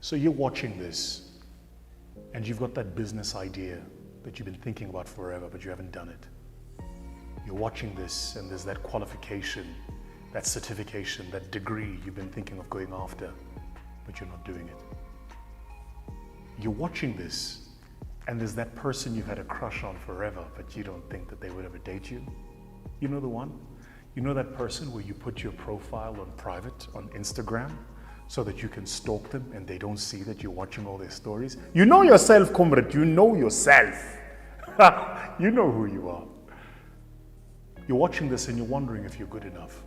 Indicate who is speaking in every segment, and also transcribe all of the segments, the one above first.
Speaker 1: So you're watching this and you've got that business idea that you've been thinking about forever, but you haven't done it. You're watching this and there's that qualification, that certification, that degree you've been thinking of going after, but you're not doing it. You're watching this and there's that person you've had a crush on forever, but you don't think that they would ever date you. You know the one? You know that person where you put your profile on private on Instagram so that you can stalk them and they don't see that you're watching all their stories? You know yourself, comrade. You know yourself. You know who you are. You're watching this and you're wondering if you're good enough.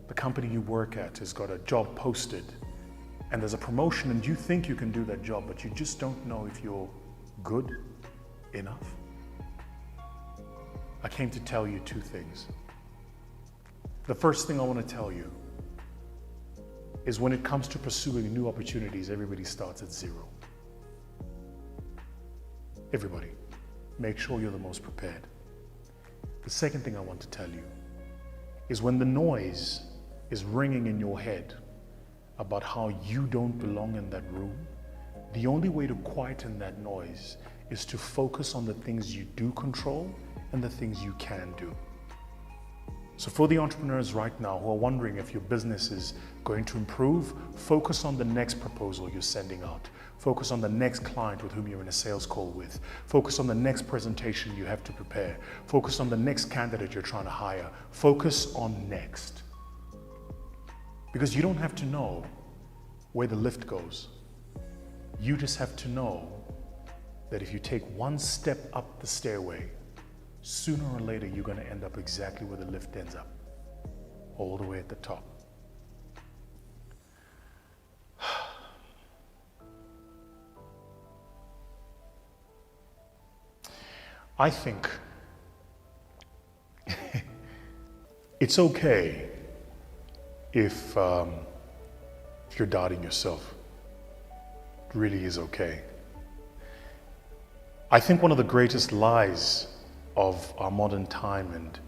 Speaker 1: The company you work at has got a job posted and there's a promotion and you think you can do that job, but you just don't know if you're good enough. I came to tell you two things. The first thing I want to tell you is when it comes to pursuing new opportunities, everybody starts at zero. Everybody. Make sure you're the most prepared. The second thing I want to tell you is when the noise is ringing in your head about how you don't belong in that room, the only way to quieten that noise is to focus on the things you do control and the things you can do. So for the entrepreneurs right now who are wondering if your business is going to improve, focus on the next proposal you're sending out. Focus on the next client with whom you're in a sales call with. Focus on the next presentation you have to prepare. Focus on the next candidate you're trying to hire. Focus on next. Because you don't have to know where the lift goes. You just have to know that if you take one step up the stairway, sooner or later you're going to end up exactly where the lift ends up, all the way at the top. I think it's okay if you're doubting yourself. It really is okay. I think one of the greatest lies of our modern time and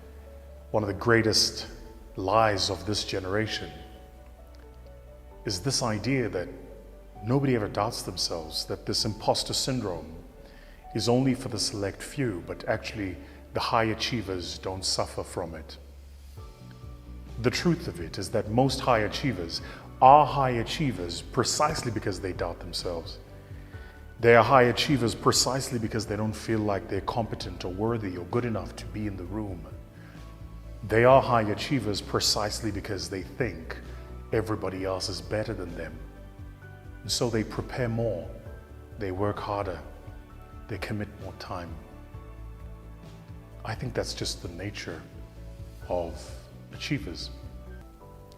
Speaker 1: one of the greatest lies of this generation is this idea that nobody ever doubts themselves, that this imposter syndrome is only for the select few, but actually the high achievers don't suffer from it. The truth of it is that most high achievers are high achievers precisely because they doubt themselves. They are high achievers precisely because they don't feel like they're competent or worthy or good enough to be in the room. They are high achievers precisely because they think everybody else is better than them. And so they prepare more, they work harder, they commit more time. I think that's just the nature of achievers.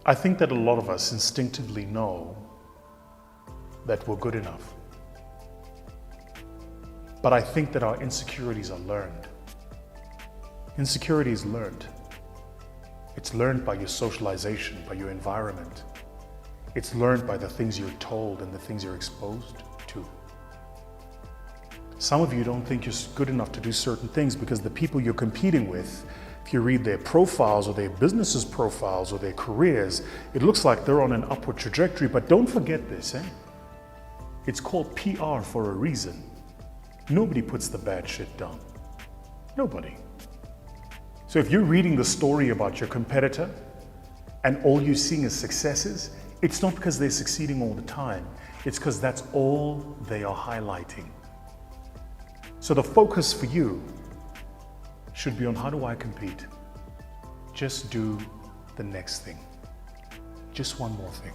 Speaker 1: I think that a lot of us instinctively know that we're good enough. But I think that our insecurities are learned. Insecurity is learned. It's learned by your socialization, by your environment. It's learned by the things you're told and the things you're exposed to. Some of you don't think you're good enough to do certain things because the people you're competing with, if you read their profiles or their businesses profiles or their careers, it looks like they're on an upward trajectory. But don't forget this, It's called PR for a reason. Nobody puts the bad shit down. Nobody. So if you're reading the story about your competitor and all you're seeing is successes, it's not because they're succeeding all the time. It's because that's all they are highlighting. So the focus for you should be on how do I compete? Just do the next thing. Just one more thing.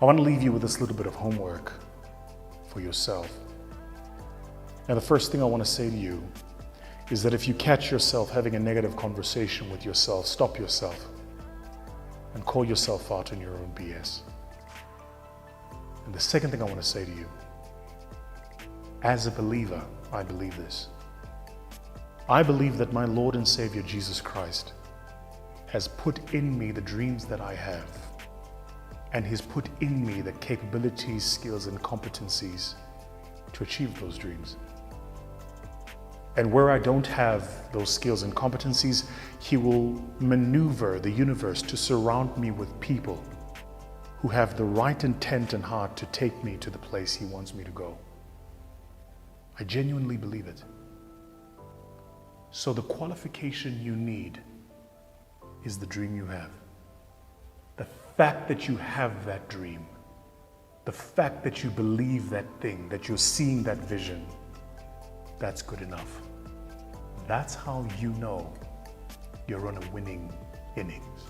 Speaker 1: I want to leave you with this little bit of homework for yourself. Now, the first thing I want to say to you is that if you catch yourself having a negative conversation with yourself, stop yourself and call yourself out on your own BS. And the second thing I want to say to you, as a believer, I believe this. I believe that my Lord and Savior Jesus Christ has put in me the dreams that I have, and He's put in me the capabilities, skills, and competencies to achieve those dreams. And where I don't have those skills and competencies, He will maneuver the universe to surround me with people who have the right intent and heart to take me to the place He wants me to go. I genuinely believe it. So the qualification you need is the dream you have. The fact that you have that dream, the fact that you believe that thing, that you're seeing that vision, that's good enough. That's how you know you're on a winning innings.